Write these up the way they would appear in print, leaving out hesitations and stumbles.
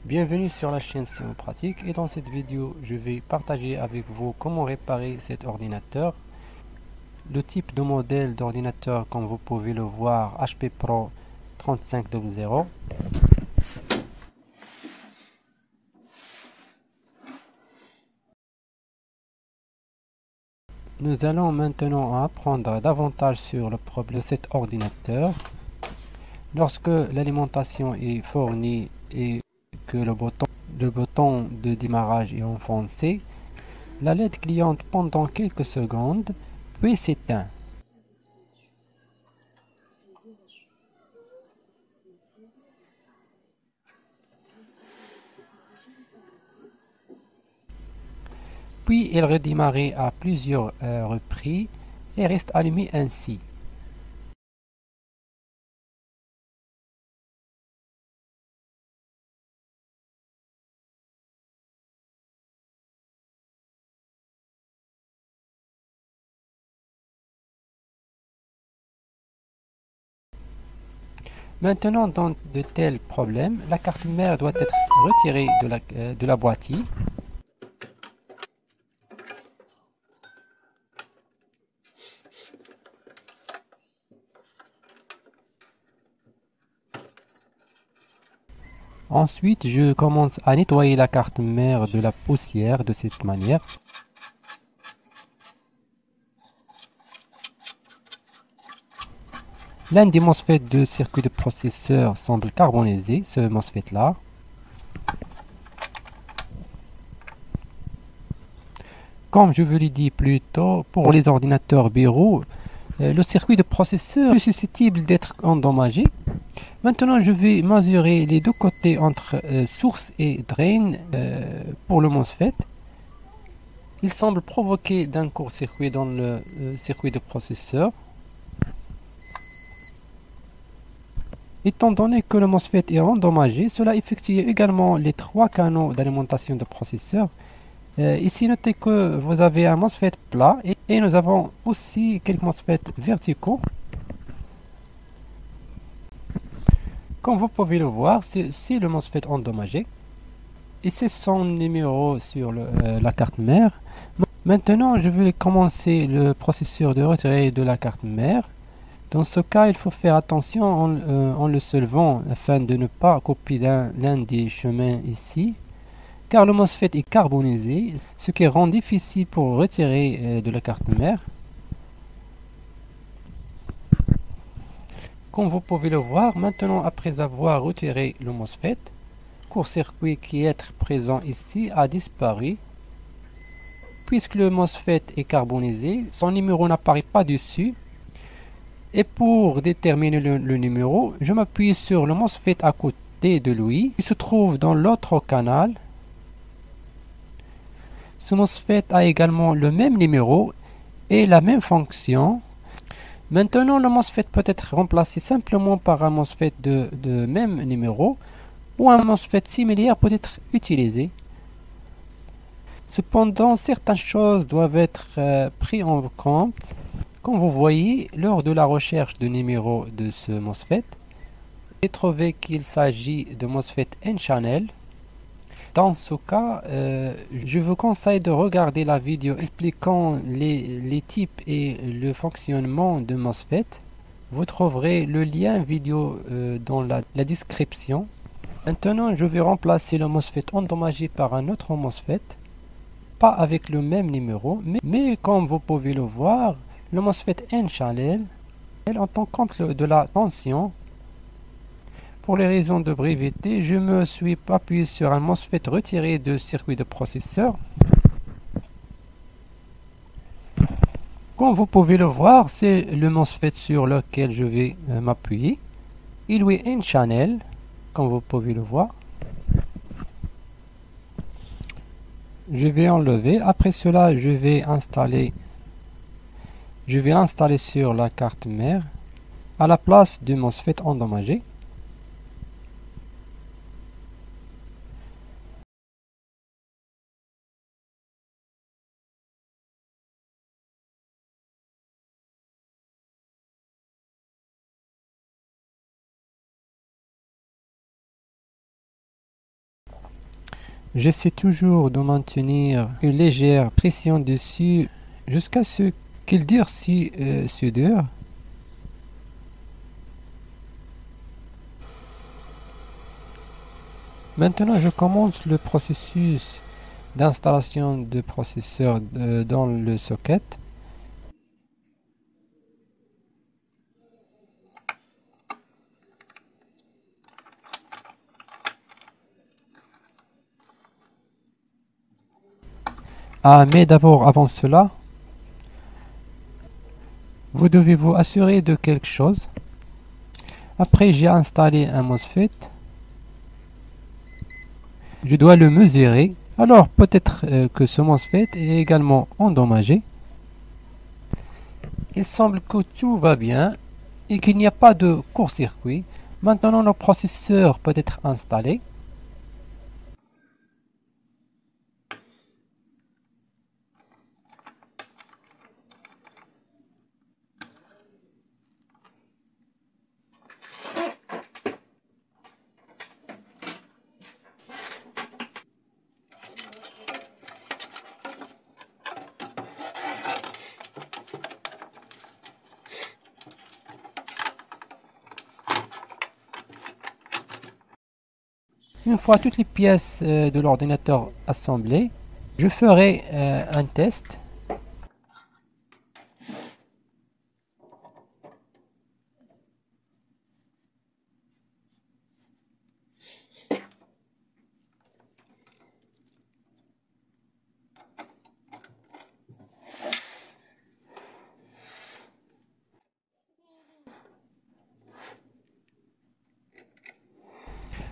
Bienvenue sur la chaîne C'est pratique et dans cette vidéo je vais partager avec vous comment réparer cet ordinateur. Le type de modèle d'ordinateur comme vous pouvez le voir HP Pro 3500. Nous allons maintenant apprendre davantage sur le problème de cet ordinateur. Lorsque l'alimentation est fournie et que le bouton de démarrage est enfoncé, la LED cliente pendant quelques secondes, puis s'éteint. Puis elle redémarre à plusieurs reprises et reste allumée ainsi. Maintenant, dans de tels problèmes, la carte mère doit être retirée de la boîtier. Ensuite, je commence à nettoyer la carte mère de la poussière de cette manière. L'un des MOSFET de circuit de processeur semble carbonisé, ce MOSFET là. Comme je vous l'ai dit plus tôt, pour les ordinateurs bureau, le circuit de processeur est susceptible d'être endommagé. Maintenant, je vais mesurer les deux côtés entre source et drain pour le MOSFET. Il semble provoquer d'un court-circuit dans le circuit de processeur. Étant donné que le MOSFET est endommagé, cela effectue également les trois canaux d'alimentation de processeur. Ici, notez que vous avez un MOSFET plat et nous avons aussi quelques MOSFET verticaux. Comme vous pouvez le voir, c'est le MOSFET endommagé. Et c'est son numéro sur la carte mère. Maintenant, je vais commencer le processus de retrait de la carte mère. Dans ce cas, il faut faire attention en le soulevant afin de ne pas couper l'un des chemins ici, car le MOSFET est carbonisé, ce qui rend difficile pour retirer de la carte mère. Comme vous pouvez le voir, maintenant après avoir retiré le MOSFET, court-circuit qui est présent ici a disparu. Puisque le MOSFET est carbonisé, son numéro n'apparaît pas dessus. Et pour déterminer le numéro, je m'appuie sur le MOSFET à côté de lui, qui se trouve dans l'autre canal. Ce MOSFET a également le même numéro et la même fonction. Maintenant, le MOSFET peut être remplacé simplement par un MOSFET de même numéro ou un MOSFET similaire peut être utilisé. Cependant, certaines choses doivent être prises en compte. Comme vous voyez, lors de la recherche de numéro de ce MOSFET, j'ai trouvé qu'il s'agit de MOSFET N-channel. Dans ce cas, je vous conseille de regarder la vidéo expliquant les types et le fonctionnement de MOSFET. Vous trouverez le lien vidéo dans la description. Maintenant, je vais remplacer le MOSFET endommagé par un autre MOSFET, pas avec le même numéro, mais comme vous pouvez le voir, le MOSFET N-channel en tant compte de la tension. Pour les raisons de brevité, je me suis appuyé sur un MOSFET retiré de circuit de processeur. Comme vous pouvez le voir, c'est le MOSFET sur lequel je vais m'appuyer. Il est N-channel, comme vous pouvez le voir. Je vais enlever. Après cela, je vais l'installer sur la carte mère à la place du MOSFET endommagé. J'essaie toujours de maintenir une légère pression dessus jusqu'à ce qu'il durcisse ce dur. Maintenant, je commence le processus d'installation de processeur dans le socket. Ah, mais d'abord, avant cela, vous devez vous assurer de quelque chose. Après, j'ai installé un MOSFET. Je dois le mesurer. Alors, peut-être que ce MOSFET est également endommagé. Il semble que tout va bien et qu'il n'y a pas de court-circuit. Maintenant, le processeur peut être installé. Une fois toutes les pièces de l'ordinateur assemblées, je ferai un test.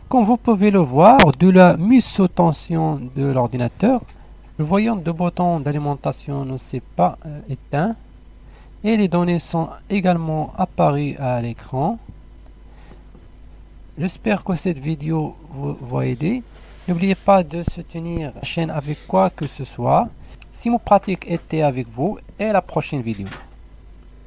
Comme vous pouvez le voir, de la tension de l'ordinateur, le voyant de bouton d'alimentation ne s'est pas éteint et les données sont également apparues à l'écran. J'espère que cette vidéo vous va aider. N'oubliez pas de soutenir la chaîne avec quoi que ce soit. Si mon pratique était avec vous et à la prochaine vidéo.